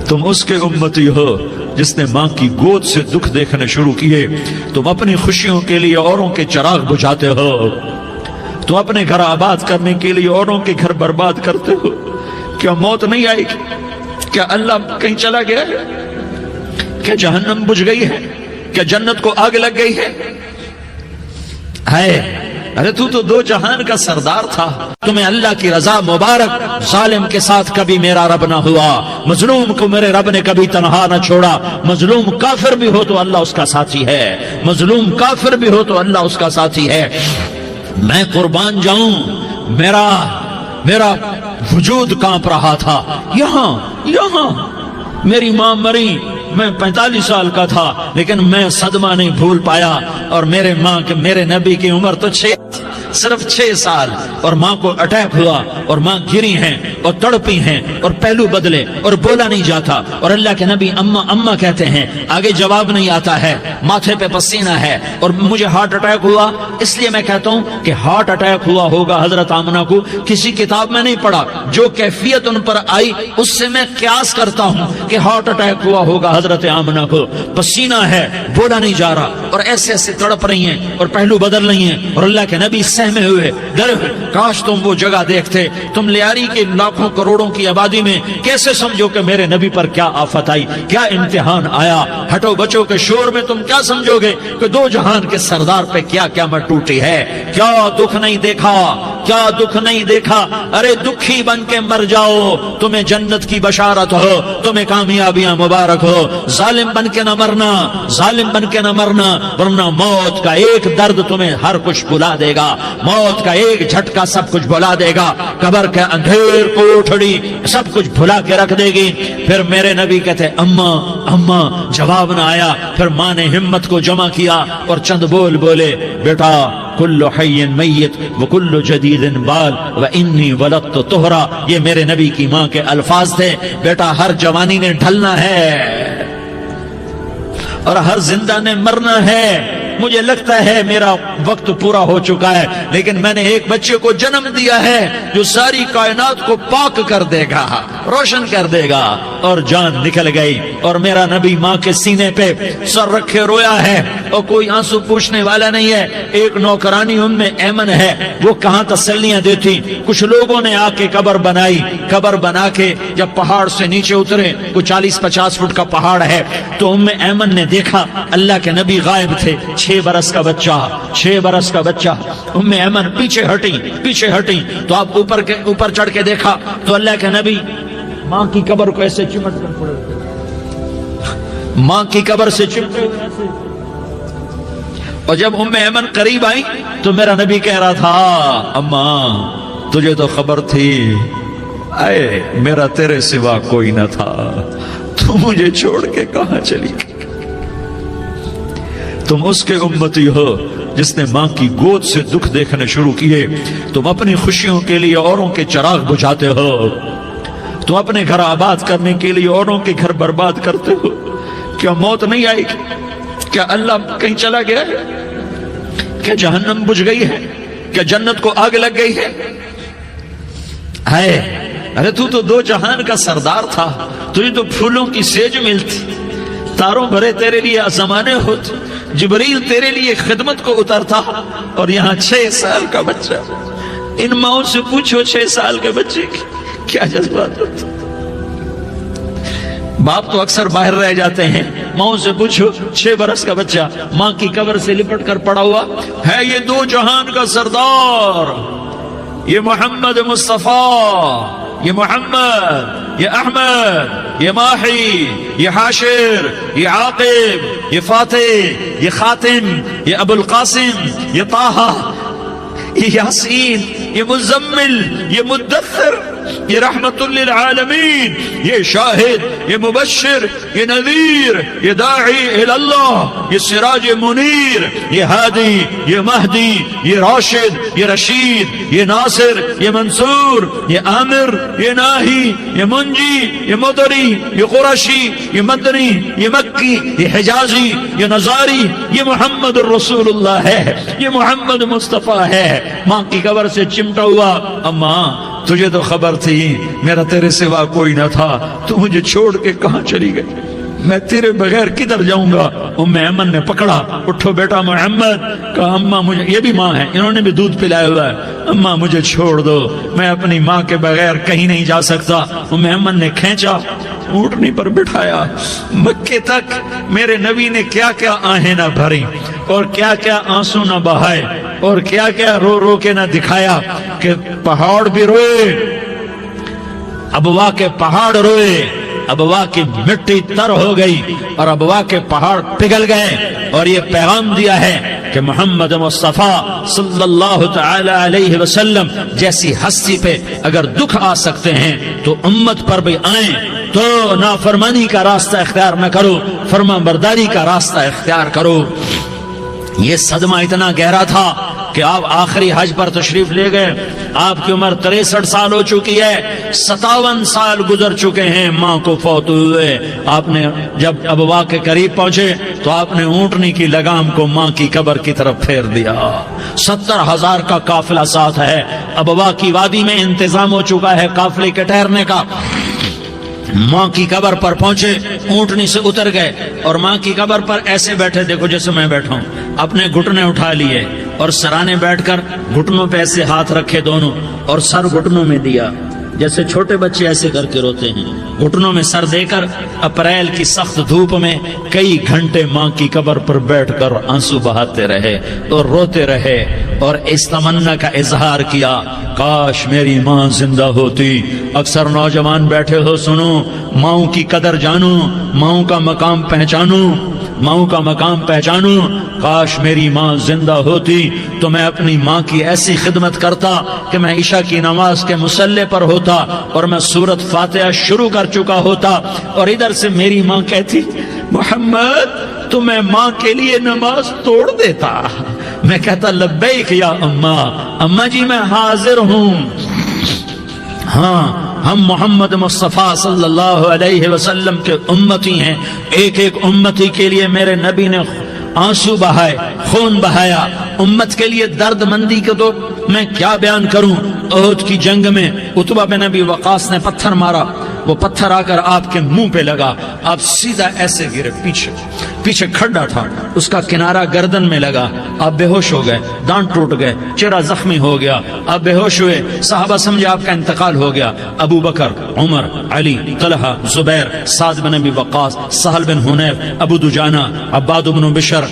تم اس کے امتی ہو جس نے ماں کی گود سے دکھ دیکھنے شروع کیے. تم اپنی خوشیوں کے لیے اوروں کے چراغ بجھاتے ہو. تم اپنے گھر آباد کرنے کے لیے اوروں کے گھر برباد کرتے ہو. کیا موت نہیں آئے گی؟ کیا اللہ کہیں چلا گیا ہے؟ کیا جہنم بجھ گئی ہے؟ کیا جنت کو آگ لگ گئی ہے؟ ارے تو دو جہان کا سردار تھا. تمہیں اللہ کی رضا مبارک. ظالم کے ساتھ کبھی میرا رب نہ ہوا. مظلوم کو میرے رب نے کبھی تنہا نہ چھوڑا. مظلوم کافر بھی ہو تو اللہ اس کا ساتھی ہے. مظلوم کافر بھی ہو تو اللہ اس کا ساتھی ہے. میں قربان جاؤں، میرا وجود کانپ رہا تھا. یہاں میری ماں مری، میں 45 سال کا تھا، لیکن میں صدمہ نہیں بھول پایا. اور میرے نبی کی عمر تو صرف 6 سال، اور ماں کو اٹیک ہوا اور ماں گری ہیں اور تڑپی ہیں اور پہلو بدلے اور بولا نہیں جاتا. اور اللہ کے نبی اماں کہتے ہیں، آگے جواب نہیں آتا ہے، ماتھے پہ پسینہ ہے اور مجھے ہارٹ اٹیک ہوا. اس لیے میں کہتا ہوں کہ ہارٹ اٹیک ہوا ہوگا حضرت آمنہ کو، کسی کتاب میں نہیں پڑھا. جو کیفیت ان پر آئی اس سے میں قیاس کرتا ہوں کہ ہارٹ اٹیک ہوا ہوگا حضرت آمنہ کو. پسینہ ہے، بولا نہیں جا رہا اور ایسے تڑپ رہی ہیں اور پہلو بدل رہی ہیں. اور اللہ کے نبی سہمے ہوئے، ڈرے ہوئے. کاش تم وہ جگہ دیکھتے. تم لیاری کے لاکھوں کروڑوں کی آبادی میں کیسے سمجھو کہ میرے نبی پر کیا آفت آئی، کیا امتحان آیا. ہٹو بچوں کے شور میں تم کیا سمجھو گے کہ دو جہان کے سردار پہ کیا قیامت ٹوٹی ہے. کیا دکھ نہیں دیکھا، کیا دکھ نہیں دیکھا. ارے دکھی بن کے مر جاؤ، تمہیں جنت کی بشارت ہو، تمہیں کامیابیاں مبارک ہو. ظالم بن کے نہ مرنا، ظالم بن کے نہ مرنا، ورنہ موت کا ایک درد تمہیں ہر کچھ بلا دے گا. موت کا ایک جھٹکا سب کچھ بھلا دے گا. قبر کے اندھیر کوٹھڑی سب کچھ بھلا کے رکھ دے گی. پھر میرے نبی کہتے اماں، جواب نہ آیا. پھر ماں نے ہمت کو جمع کیا اور چند بولے، بیٹا کل حی میت وکل جدید بال وانی ولدت طہرا. یہ میرے نبی کی ماں کے الفاظ تھے. بیٹا ہر جوانی نے ڈھلنا ہے اور ہر زندہ نے مرنا ہے. مجھے لگتا ہے میرا وقت پورا ہو چکا ہے، لیکن میں نے ایک بچے کو جنم دیا ہے جو ساری کائنات کو پاک کر دے گا، روشن کر دے گا. اور جان نکل گئی اور میرا نبی ماں کے سینے پہ سر رکھے رویا ہے اور کوئی آنسو پوچھنے والا نہیں ہے. ایک نوکرانی ام ایمن ہے، وہ کہاں تسلیاں دیتی. کچھ لوگوں نے آ کے قبر بنائی. قبر بنا کے جب پہاڑ سے نیچے اترے، کوئی 40-50 فٹ کا پہاڑ ہے، تو ام ایمن نے دیکھا اللہ کے نبی غائب تھے. 6 برس کا بچہ. ام ایمن پیچھے ہٹی تو آپ اوپر چڑھ کے دیکھا تو اللہ کے نبی ماں کی قبر کو ایسے چمٹ کر پڑے، ماں کی قبر سے چمٹے ہوئے ایسے. اور جب ام ایمن قریب آئی تو میرا نبی کہہ رہا تھا، اماں تجھے تو خبر تھی، اے میرا تیرے سوا کوئی نہ تھا، تو مجھے چھوڑ کے کہاں چلی گئی. تم اس کے امتی ہو جس نے ماں کی گود سے دکھ دیکھنے شروع کیے. تم اپنی خوشیوں کے لیے اوروں کے چراغ بجھاتے ہو. تم اپنے گھر آباد کرنے کے لیے اوروں کے گھر برباد کرتے ہو. کیا موت نہیں آئے گی؟ کیا اللہ کہیں چلا گیا ہے؟ کیا جہنم بجھ گئی ہے؟ کیا جنت کو آگ لگ گئی ہے؟ ارے تو دو جہان کا سردار تھا. تجھے تو پھولوں کی سیج ملتی، تاروں بھرے تیرے لیے زمانے ہوتے، جبریل تیرے لیے خدمت کو اترتا، اور یہاں 6 سال کا بچہ. ان ماؤں سے پوچھو 6 سال کے بچے کی کیا جذبات ہوتے. باپ تو اکثر باہر رہ جاتے ہیں. ماؤں سے پوچھو 6 برس کا بچہ ماں کی قبر سے لپٹ کر پڑا ہوا ہے. یہ دو جہان کا سردار، یہ محمد مصطفیٰ، یہ محمد، یہ احمد، یہ ماہی، یہ حاشر، یہ عاقب، یہ فاتح، یہ خاتم، یہ ابو القاسم، یہ طہ، یہ یاسین، یہ مزمل، یہ مدثر، یہ رحمت للعالمین، یہ شاہد، یہ مبشر، یہ نذیر، یہ داعی اللہ، یہ سراج منیر، یہ ہادی، یہ مہدی، یہ راشد، یہ رشید، یہ ناصر، یہ منصور، یہ عامر، یہ ناہی، یہ منجی، یہ مدری، یہ قرشی، یہ مدنی، یہ مکی، یہ حجازی، یہ نظاری. یہ محمد الرسول اللہ ہے، یہ محمد مصطفیٰ ہے. ماں کی قبر سے چمٹا ہوا، اماں تجھے تو خبر تھی میرا تیرے سوا کوئی نہ تھا، تو مجھے چھوڑ کے کہاں چلی گئی، میں تیرے بغیر کدھر جاؤں گا؟ ام ایمن نے پکڑا، اٹھو بیٹا محمد، کہا اماں مجھے، یہ بھی ماں ہے، انہوں نے بھی دودھ پلایا ہوا ہے، اماں مجھے چھوڑ دو، میں اپنی ماں کے بغیر کہیں نہیں جا سکتا۔ ام ایمن نے کھینچا، اونٹنی پر بٹھایا، مکے تک میرے نبی نے کیا کیا آہیں نہ بھری اور کیا کیا آنسو نہ بہائے اور کیا کیا رو رو کے نہ دکھایا کہ پہاڑ بھی روئے، ابوا کے پہاڑ روئے، ابوا کی مٹی تر ہو گئی اور ابوا کے پہاڑ پگھل گئے، اور یہ پیغام دیا ہے کہ محمد مصطفیٰ صلی اللہ تعالی علیہ وسلم جیسی ہستی پہ اگر دکھ آ سکتے ہیں تو امت پر بھی آئیں، تو نافرمانی کا راستہ اختیار نہ کرو، فرما برداری کا راستہ اختیار کرو۔ یہ صدمہ اتنا گہرا تھا کہ آپ آخری حج پر تشریف لے گئے، آپ کی عمر 63 سال ہو چکی ہے، 57 سال گزر چکے ہیں ماں کو فوت ہوئے۔ آپ نے جب ابوا کے قریب پہنچے تو آپ نے اونٹنی کی لگام کو ماں کی قبر کی طرف پھیر دیا۔ 70,000 کا قافلہ ساتھ ہے، ابوا کی وادی میں انتظام ہو چکا ہے قافلے کے ٹھہرنے کا۔ ماں کی قبر پر پہنچے، اونٹنی سے اتر گئے اور ماں کی قبر پر ایسے بیٹھے، دیکھو جیسے میں بیٹھا ہوں، اپنے گھٹنے اٹھا لیے اور سرانے بیٹھ کر گھٹنوں پہ ایسے ہاتھ رکھے دونوں اور سر گھٹنوں میں دیا، جیسے چھوٹے بچے ایسے کر کے روتے ہیں، گھٹنوں میں سر دے کر اپریل کی سخت دھوپ میں کئی گھنٹے ماں کی قبر پر بیٹھ کر آنسو بہاتے رہے اور روتے رہے اور اس تمنا کا اظہار کیا، کاش میری ماں زندہ ہوتی۔ اکثر نوجوان بیٹھے ہو، سنو، ماؤں کی قدر جانو، ماؤں کا مقام پہچانو، ماؤں کا مقام پہچانو۔ کاش میری ماں زندہ ہوتی تو میں اپنی ماں کی ایسی خدمت کرتا کہ میں عشاء کی نماز کے مصلی پر ہوتا اور میں سورۃ فاتحہ شروع کر چکا ہوتا، اور ادھر سے میری ماں کہتی محمد تو میں ماں کے لیے نماز توڑ دیتا، میں کہتا لبیک یا اماں، اماں جی میں حاضر ہوں۔ ہاں، ہم محمد مصطفیٰ صلی اللہ علیہ وسلم کے امتی ہیں، ایک ایک امتی کے لیے میرے نبی نے آنسو بہائے، خون بہایا، امت کے لیے درد مندی کو تو میں کیا بیان کروں۔ احد کی جنگ میں عتبہ بن ابی وقاص نے پتھر مارا، وہ پتھر آ کر آپ کے منہ پہ لگا، آپ سیدھا ایسے گرے، پیچھے کھڈا تھا، اس کا کنارہ گردن میں لگا، آپ بے ہوش ہو گئے، دانت ٹوٹ گئے، چہرہ زخمی ہو گیا، آپ بے ہوش ہوئے، صحابہ سمجھے آپ کا انتقال ہو گیا۔ ابو بکر، عمر، علی، طلحہ، زبیر، سعد بن ابی وقاص، سہل بن حنیف، ابو دجانہ، عباد بن بشر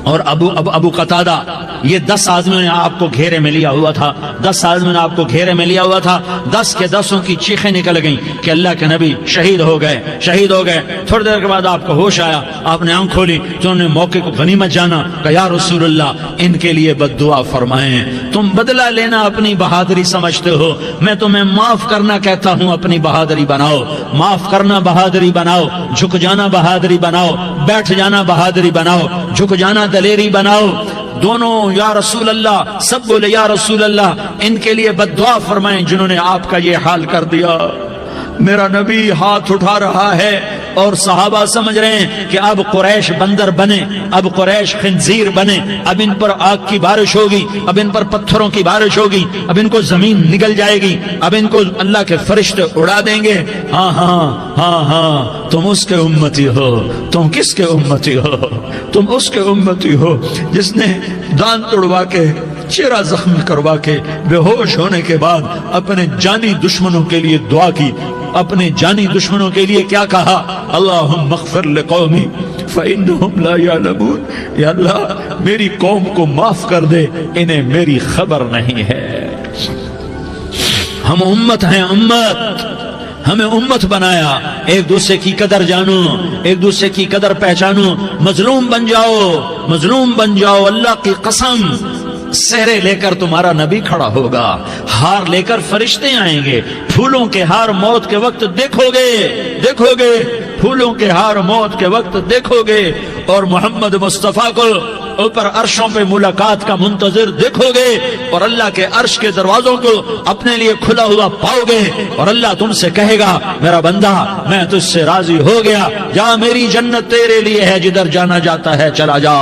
اور ابو قتادہ، یہ 10 آدمیوں نے آپ کو گھیرے میں لیا ہوا تھا، 10 آدمیوں نے آپ کو گھیرے میں لیا ہوا تھا، 10 کے 10 کی چیخیں نکل گئیں کہ اللہ کے نبی شہید ہو گئے، شہید ہو گئے۔ تھوڑی دیر کے بعد آپ کو ہوش آیا، آپ نے آنکھ کھولی تو انہوں نے موقع کو غنیمت جانا کہ یا رسول اللہ ان کے لیے بد دعا فرمائیں، تم بدلہ لینا اپنی بہادری سمجھتے ہو، میں تمہیں معاف کرنا کہتا ہوں، اپنی بہادری بناؤ، معاف کرنا بہادری بناؤ، جھک جانا بہادری بناؤ، بیٹھ جانا بہادری بناؤ، جھک جانا دلیری بناؤ۔ دونوں یا رسول اللہ، سب بولے یا رسول اللہ، ان کے لیے بد دعا فرمائیں جنہوں نے آپ کا یہ حال کر دیا۔ میرا نبی ہاتھ اٹھا رہا ہے اور صحابہ سمجھ رہے ہیں کہ اب قریش بندر بنے، اب قریش خنزیر بنے، اب ان پر آگ کی بارش ہوگی، اب ان پر پتھروں کی بارش ہوگی، اب ان کو زمین نگل جائے گی، اب ان کو اللہ کے فرشتے اڑا دیں گے۔ ہاں ہاں ہاں ہاں، تم اس کے امتی ہو۔ تم کس کے امتی ہو؟ تم اس کے امتی ہو جس نے دانت توڑوا کے، چہرہ زخمی کروا کے، بے ہوش ہونے کے بعد اپنے جانی دشمنوں کے لیے دعا کی، اپنے جانی دشمنوں کے لیے کیا کہا؟ اللہم اغفر لقومی فإنہم لا یعلمون، یا اللہ میری قوم کو معاف کر دے، انہیں میری خبر نہیں ہے۔ ہم امت ہیں، امت، ہمیں امت بنایا، ایک دوسرے کی قدر جانو، ایک دوسرے کی قدر پہچانو، مظلوم بن جاؤ، مظلوم بن جاؤ، اللہ کی قسم سہرے لے کر تمہارا نبی کھڑا ہوگا، ہار لے کر فرشتے آئیں گے، پھولوں کے ہار موت کے وقت دیکھو گے، پھولوں کے ہار موت کے وقت دیکھو گے، اور محمد مصطفیٰ کو اوپر عرشوں پہ ملاقات کا منتظر دیکھو گے، اور اللہ کے عرش کے دروازوں کو اپنے لیے کھلا ہوا پاؤ گے، اور اللہ تم سے کہے گا میرا بندہ میں تجھ سے راضی ہو گیا، جا میری جنت تیرے لیے ہے، جدھر جانا جاتا ہے چلا جا۔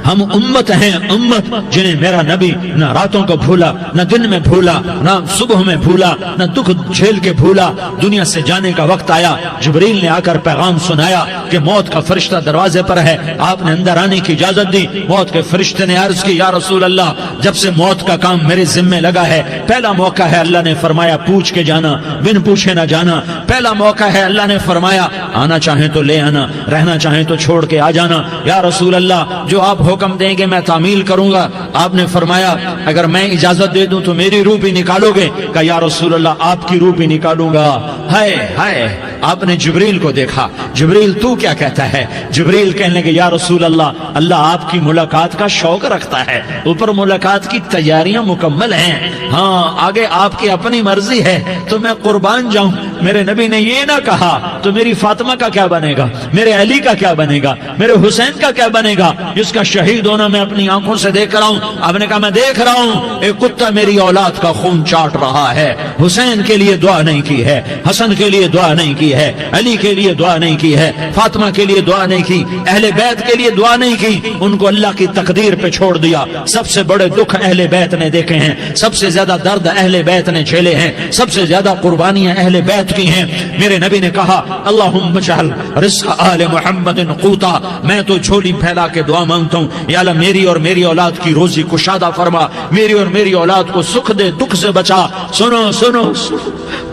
ہم امت ہیں، امت جنہیں میرا نبی نہ راتوں کو بھولا، نہ دن میں بھولا، نہ صبح میں بھولا، نہ دکھ جھیل کے بھولا۔ دنیا سے جانے کا وقت آیا، جبریل نے آ کر پیغام سنایا کہ موت کا فرشتہ دروازے پر ہے، آپ نے اندر آنے کی اجازت دی۔ موت کے فرشتے نے عرض کی، یا رسول اللہ، جب سے موت کا کام میرے ذمہ لگا ہے، پہلا موقع ہے، اللہ نے فرمایا پوچھ کے جانا، بن پوچھے نہ جانا۔ پہلا موقع ہے، اللہ نے فرمایا آنا چاہیں تو لے آنا، رہنا چاہیں تو چھوڑ کے آ جانا۔ یا رسول اللہ، جو آپ حکم دیں گے میں تعمیل کروں گا۔ آپ نے فرمایا اگر میں اجازت دے دوں تو میری روح بھی نکالو گے؟ کہا یا رسول اللہ، آپ کی روح بھی نکالوں گا۔ ہائے ہائے، آپ نے جبریل کو دیکھا، جبریل تو کیا کہتا ہے؟ جبریل کہنے لگے یا رسول اللہ، اللہ آپ کی ملاقات کا شوق رکھتا ہے، اوپر ملاقات کی تیاریاں مکمل ہیں، ہاں آگے آپ کی اپنی مرضی ہے تو میں قربان جاؤں۔ میرے نبی نے یہ نہ کہا تو میری فاطمہ کا کیا بنے گا، میرے علی کا کیا بنے گا، میرے حسین کا کیا بنے گا، جس کا شہید ہونا میں اپنی آنکھوں سے دیکھ رہا ہوں۔ آپ نے کہا میں دیکھ رہا ہوں ایک کتا میری اولاد کا خون چاٹ رہا ہے۔ حسین کے لیے دعا نہیں کی ہے، حسن کے لیے دعا نہیں کی ہے، علی کے لیے دعا نہیں کی ہے، فاطمہ کے لیے دعا نہیں کی، اہل بیت کے لیے دعا نہیں کی، ان کو اللہ کی تقدیر پہ چھوڑ دیا۔ سب سے بڑے دکھ اہل بیت نے دیکھے ہیں، سب سے زیادہ درد اہل بیت نے جھیلے ہیں، سب سے زیادہ قربانیاں اہل بیت کی ہیں۔ میرے نبی نے کہا اللہم اجعل رزق آل محمد قوتا، میں تو جھولی پھیلا کے دعا مانگتا ہوں، یا اللہ میری اور میری اولاد کی روزی کشادہ فرما، میری اور میری اولاد کو سکھ دے، دکھ سے بچا۔ سنو سنو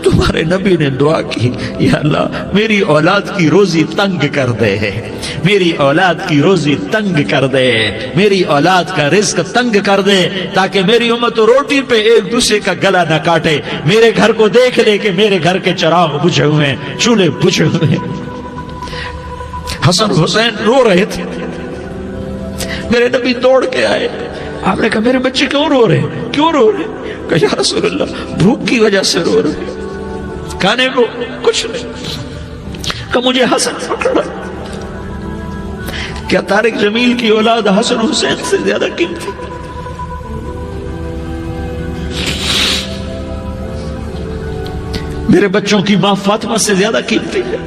تمہارے نبی نے دعا کی، یا اللہ میری اولاد کی روزی تنگ کر دے، میری اولاد کی روزی تنگ کر دے، میری اولاد کا رزق تنگ کر دے، تاکہ میری امت روٹی پہ ایک دوسرے کا گلا نہ کاٹے، میرے گھر کو دیکھ لے کہ میرے گھر کے چراغ بجھے ہوئے ہیں، چولہے بجھے ہوئے ہیں۔ حسن حسین رو رہے تھے، میرے نبی دوڑ کے آئے، آپ نے کہا میرے بچے کیوں رو رہے ہیں، کیوں رو رہے ہیں؟ کہا یا رسول اللہ بھوک کی وجہ سے رو رہے ہیں، کھانے کو کچھ نہیں۔ کہ مجھے حسن پکڑا، کیا طارق جمیل کی اولاد حسن حسین سے زیادہ قیمتی؟ میرے بچوں کی ماں فاطمہ سے زیادہ قیمتی ہے،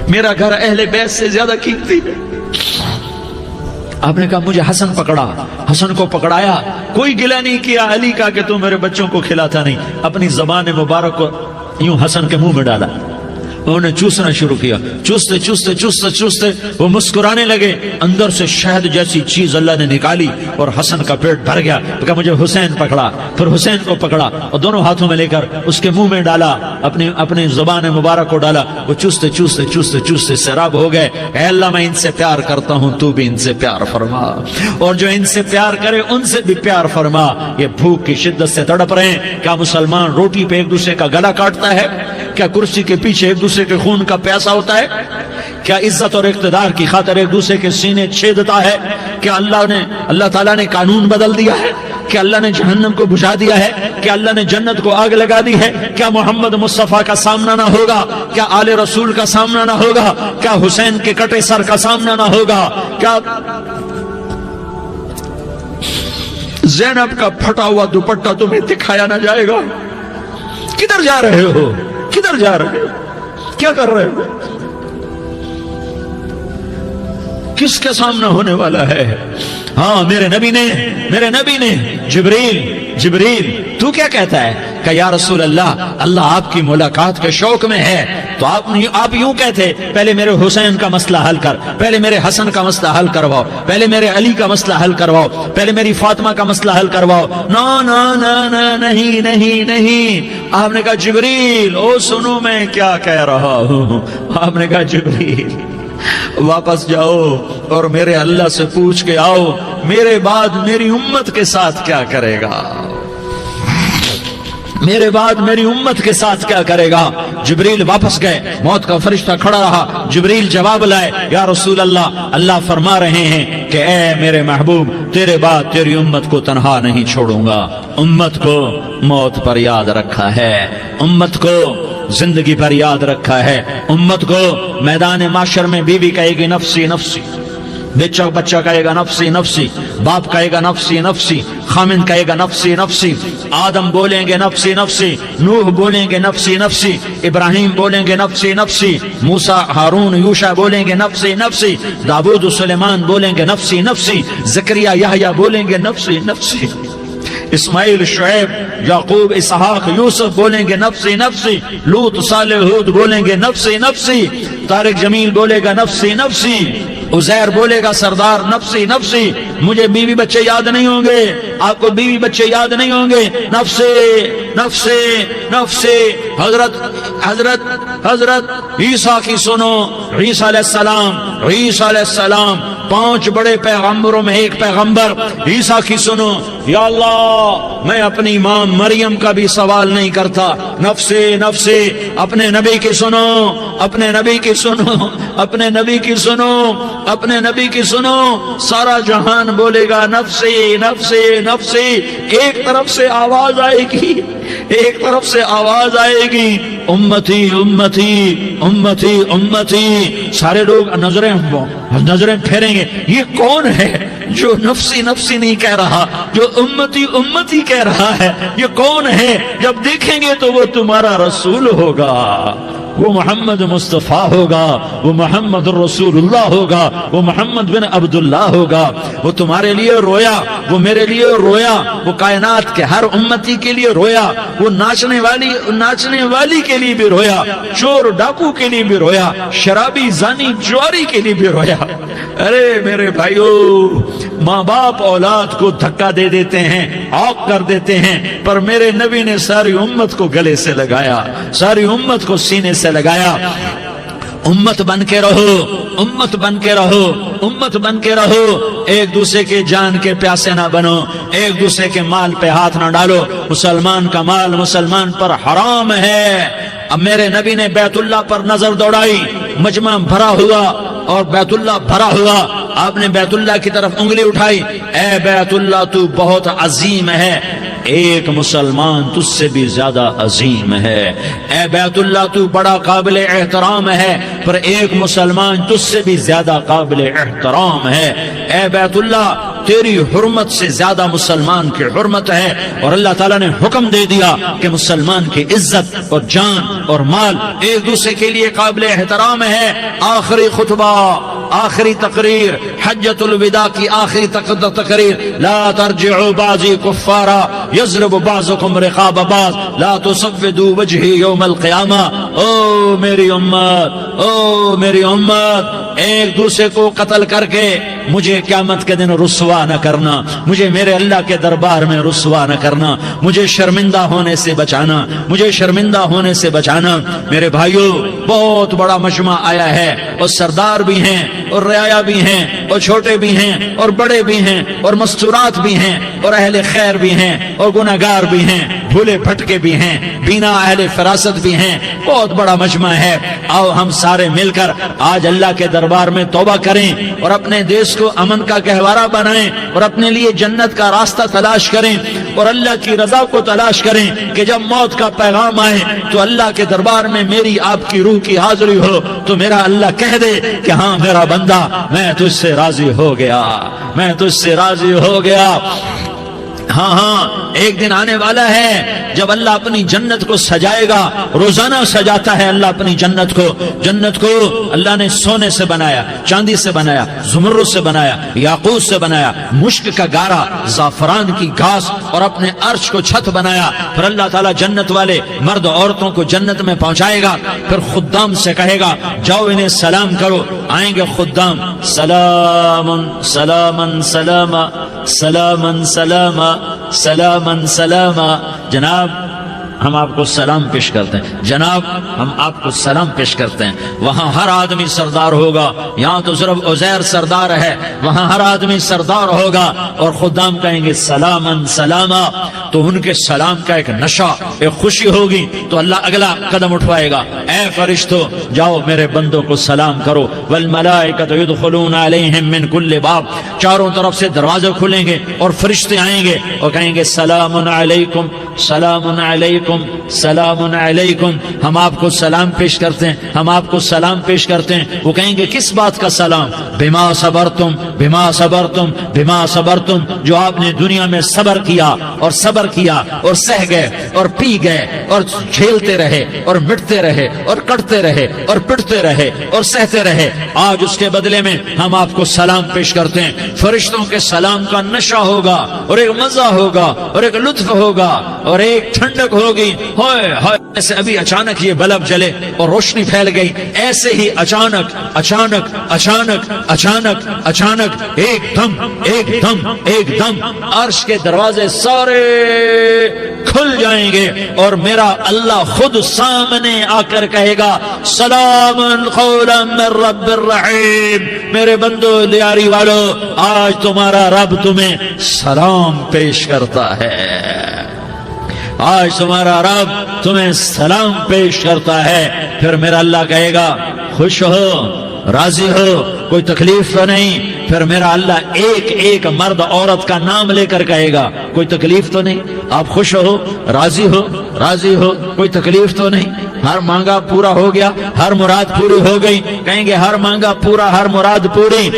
میرا گھر اہل بیت سے زیادہ قیمتی ہے۔ آپ نے کہا مجھے حسن پکڑا، حسن کو پکڑایا، کوئی گلہ نہیں کیا علی کا کہ تو میرے بچوں کو کھلاتا نہیں، اپنی زبان مبارک کو یوں حسن کے منہ میں ڈالا، انہوں نے چوسنا شروع کیا، چوستے چوستے چوستے چوستے وہ مسکرانے لگے، اندر سے شہد جیسی چیز اللہ نے نکالی اور حسن کا پیٹ بھر گیا۔ کہا مجھے حسین پکڑا، پھر حسین کو پکڑا اور دونوں ہاتھوں میں لے کر اس کے منہ میں ڈالا، اپنی زبان مبارک کو ڈالا، وہ چوستے چوستے چوستے چوستے سیراب ہو گئے۔ اے اللہ میں ان سے پیار کرتا ہوں، تو بھی ان سے پیار فرما، اور جو ان سے پیار کرے ان سے بھی پیار فرما۔ یہ بھوک کی شدت سے تڑپ رہے ہیں، کیا مسلمان روٹی پہ ایک دوسرے کا گلا کاٹتا ہے؟ کیا کرسی کے پیچھے ایک دوسرے کے خون کا پیاسا ہوتا ہے؟ کیا عزت اور اقتدار کی خاطر ایک دوسرے کے سینے چھیدتا ہے؟ کیا اللہ تعالیٰ نے قانون بدل دیا ہے؟ کیا اللہ نے جہنم کو بجھا دیا ہے؟ کیا اللہ نے جنت کو آگ لگا دی ہے؟ کیا محمد مصطفیٰ کا سامنا نہ ہوگا؟ کیا آل رسول کا سامنا نہ ہوگا؟ کیا حسین کے کٹے سر کا سامنا نہ ہوگا؟ کیا زینب کا پھٹا ہوا دوپٹہ تمہیں دکھایا نہ جائے گا؟ کدھر جا رہے ہو؟ کدھر جا رہے ہو؟ کیا کر رہے ہو؟ کس کے سامنا ہونے والا ہے؟ ہاں میرے نبی نے جبریل تو کیا کہتا ہے؟ کہ یا رسول اللہ، اللہ آپ کی ملاقات کے شوق میں ہے، تو آپ یوں کہتے پہلے میرے حسین کا مسئلہ حل کر، پہلے میرے حسن کا مسئلہ حل کرواؤ، پہلے میرے علی کا مسئلہ حل کرواؤ، پہلے میری فاطمہ کا مسئلہ حل کرواؤ۔ نہیں۔ آپ نے کہا جبریل او سنو میں کیا کہہ رہا ہوں۔ آپ نے کہا جبریل واپس جاؤ اور میرے اللہ سے پوچھ کے آؤ میرے بعد میری امت کے ساتھ کیا کرے گا، میرے بعد میری امت کے ساتھ کیا کرے گا۔ جبریل واپس گئے، موت کا فرشتہ کھڑا رہا، جبریل جواب لائے یا رسول اللہ، اللہ فرما رہے ہیں کہ اے میرے محبوب، تیرے بعد تیری امت کو تنہا نہیں چھوڑوں گا، امت کو موت پر یاد رکھا ہے، امت کو زندگی پر یاد رکھا ہے، امت کو میدان معاشر میں بیوی کہے گی نفسی نفسی، بچہ کہے گا نفسی نفسی، باپ کہے گا نفسی نفسی، خامن کہے گا نفسی نفسی، آدم بولیں گے نفسی نفسی، نوح بولیں گے نفسی نفسی، ابراہیم بولیں گے نفسی نفسی، موسیٰ ہارون یوشع بولیں گے نفسی نفسی، داؤد و سلیمان بولیں گے نفسی نفسی، زکریا یحییٰ بولیں گے نفسی نفسی، اسماعیل شعیب یعقوب اسحاق یوسف بولیں گے نفسی نفسی، لوط صالح ہود بولیں گے نفسی نفسی، طارق جمیل بولے گا نفسی نفسی، عزیر بولے گا سردار نفسی نفسی، مجھے بیوی بچے یاد نہیں ہوں گے، آپ کو بیوی بچے یاد نہیں ہوں گے، نفسی نفسی نفسی۔ حضرت عیسیٰ کی سنو، عیسیٰ علیہ السلام 5 بڑے پیغمبروں میں ایک پیغمبر، عیسیٰ کی سنو، یا اللہ میں اپنی ماں مریم کا بھی سوال نہیں کرتا، نفسی نفسی۔ اپنے نبی کی سنو، اپنے نبی کی سنو، اپنے نبی کی سنو، اپنے نبی کی سنو، سارا جہان بولے گا نفسی نفسی نفسی۔ ایک طرف سے آواز آئے گی، ایک طرف سے آواز آئے گی، امتی امتی امتی امتی۔ سارے لوگ نظریں پھیریں گے، یہ کون ہے جو نفسی نفسی نہیں کہہ رہا، جو امتی امتی کہہ رہا ہے، یہ کون ہے؟ جب دیکھیں گے تو وہ تمہارا رسول ہوگا، وہ محمد مصطفیٰ ہوگا، وہ محمد رسول اللہ ہوگا، وہ محمد بن عبداللہ ہوگا۔ وہ تمہارے لیے رویا، وہ میرے لیے رویا، وہ کائنات کے ہر امتی کے لیے رویا، وہ ناچنے والی کے لیے بھی رویا، چور ڈاکو کے لیے بھی رویا، شرابی زانی جواری کے لیے بھی رویا۔ ارے میرے بھائیو، ماں باپ اولاد کو دھکا دے دیتے ہیں، عوق کر دیتے ہیں، پر میرے نبی نے ساری امت کو گلے سے لگایا، ساری امت کو سینے سے لگایا۔ امت بن کے رہو، امت بن کے رہو، امت بن کے رہو، ایک دوسرے کے جان کے پیاسے نہ بنو، ایک دوسرے کے مال پہ ہاتھ نہ ڈالو۔ مسلمان کا مال مسلمان پر حرام ہے۔ اب میرے نبی نے بیت اللہ پر نظر دوڑائی، مجمع بھرا ہوا اور بیت اللہ بھرا ہوا، آپ نے بیت اللہ کی طرف انگلی اٹھائی، اے بیت اللہ تو بہت عظیم ہے، ایک مسلمان تجھ سے بھی زیادہ عظیم ہے، اے بیت اللہ تو بڑا قابل احترام ہے، پر ایک مسلمان تجھ سے بھی زیادہ قابل احترام ہے، اے بیت اللہ تیری حرمت سے زیادہ مسلمان کی حرمت ہے۔ اور اللہ تعالیٰ نے حکم دے دیا کہ مسلمان کی عزت اور جان اور مال ایک دوسرے کے لیے قابل احترام ہے۔ آخری خطبہ، آخری تقریر، حجۃ الوداع کی آخری تقریر، لا ترجعوا بعضی کفارا یضرب بعضکم رقاب بعض لا تسودوا وجہی یوم القیامہ۔ او میری امت، او میری امت، ایک دوسرے کو قتل کر کے مجھے قیامت کے دن رسوا نہ کرنا، مجھے میرے اللہ کے دربار میں رسوا نہ کرنا، مجھے شرمندہ ہونے سے بچانا، مجھے شرمندہ ہونے سے بچانا۔ میرے بھائیو، بہت بڑا مجمع آیا ہے، اور سردار بھی ہیں اور رعایا بھی ہیں اور چھوٹے بھی ہیں اور بڑے بھی ہیں اور مستورات بھی ہیں اور اہل خیر بھی ہیں اور گناہگار بھی ہیں، بھولے بھٹکے بھی ہیں، بینا اہل فراست بھی ہیں، بہت بڑا مجمع ہے۔ آؤ ہم سارے مل کر آج اللہ کے دربار میں توبہ کریں اور اپنے دیش کو امن کا گہوارہ بنائیں اور اپنے لیے جنت کا راستہ تلاش کریں اور اللہ کی رضا کو تلاش کریں کہ جب موت کا پیغام آئے تو اللہ کے دربار میں میری آپ کی روح کی حاضری ہو تو میرا اللہ کہہ دے کہ ہاں میرا بندہ، میں تجھ سے راضی ہو گیا، میں تجھ سے راضی ہو گیا۔ ہاں ہاں، ایک دن آنے والا ہے جب اللہ اپنی جنت کو سجائے گا، روزانہ سجاتا ہے اللہ اپنی جنت کو۔ جنت کو اللہ نے سونے سے بنایا، چاندی سے بنایا، زمرد سے بنایا، یاقوت سے بنایا، مشک کا گارا، زعفران کی گھاس اور اپنے عرش کو چھت بنایا۔ پھر اللہ تعالیٰ جنت والے مرد عورتوں کو جنت میں پہنچائے گا، پھر خدام سے کہے گا جاؤ انہیں سلام کرو۔ آئیں گے خدام، سلامن سلامن سلاما سلامن سلاما سلامن سلاما۔ جناب ہم آپ کو سلام پیش کرتے ہیں، جناب ہم آپ کو سلام پیش کرتے ہیں۔ وہاں ہر آدمی سردار ہوگا، یہاں تو صرف عزیر سردار ہے، وہاں ہر آدمی سردار ہوگا اور خدام کہیں گے سلامن سلاما۔ تو ان کے سلام کا ایک نشہ، ایک خوشی ہوگی، تو اللہ اگلا قدم اٹھوائے گا، اے اے فرشتوں جاؤ میرے بندوں کو سلام کرو، والملائکۃ یدخلون علیہم من کل باب، چاروں طرف سے دروازے کھلیں گے اور فرشتے آئیں گے اور کہیں گے سلام علیکم سلام علیکم سلام علیکم، ہم آپ کو سلام پیش کرتے ہیں، ہم آپ کو سلام پیش کرتے ہیں۔ وہ کہیں گے کس بات کا سلام؟ بما صبرتم بما صبرتم بما صبرتم، جو آپ نے دنیا میں صبر کیا اور صبر کیا اور سہ گئے اور پی گئے اور جھیلتے رہے اور مٹتے رہے اور کٹتے رہے اور پٹتے رہے اور سہتے رہے، آج اس کے بدلے میں ہم آپ کو سلام پیش کرتے ہیں۔ فرشتوں کے سلام کا نشہ ہوگا اور ایک مزہ ہوگا اور ایک لطف ہوگا اور ایک ٹھنڈک ہوگی۔ ہائے ہائے، ایسے ابھی اچانک یہ بلب جلے اور روشنی پھیل گئی، ایسے ہی اچانک اچانک اچانک اچانک اچانک ایک دم ایک دم ایک دم عرش کے دروازے سارے کھل جائیں گے اور میرا اللہ خود سامنے آ کر کہے گا سلام قولا من رب الرحیم، میرے بندو دیاری والو آج تمہارا رب تمہیں سلام پیش کرتا ہے، آج تمہارا رب تمہیں سلام پیش کرتا ہے۔ پھر میرا اللہ کہے گا خوش ہو راضی ہو، کوئی تکلیف تو نہیں؟ پھر میرا اللہ ایک ایک مرد عورت کا نام لے کر کہے گا کوئی تکلیف تو نہیں؟ آپ خوش ہو راضی ہو راضی ہو، کوئی تکلیف تو نہیں؟ ہر مانگا پورا ہو گیا، ہر مراد پوری ہو گئی، کہیں گے ہر مانگا پورا ہر مراد پوری۔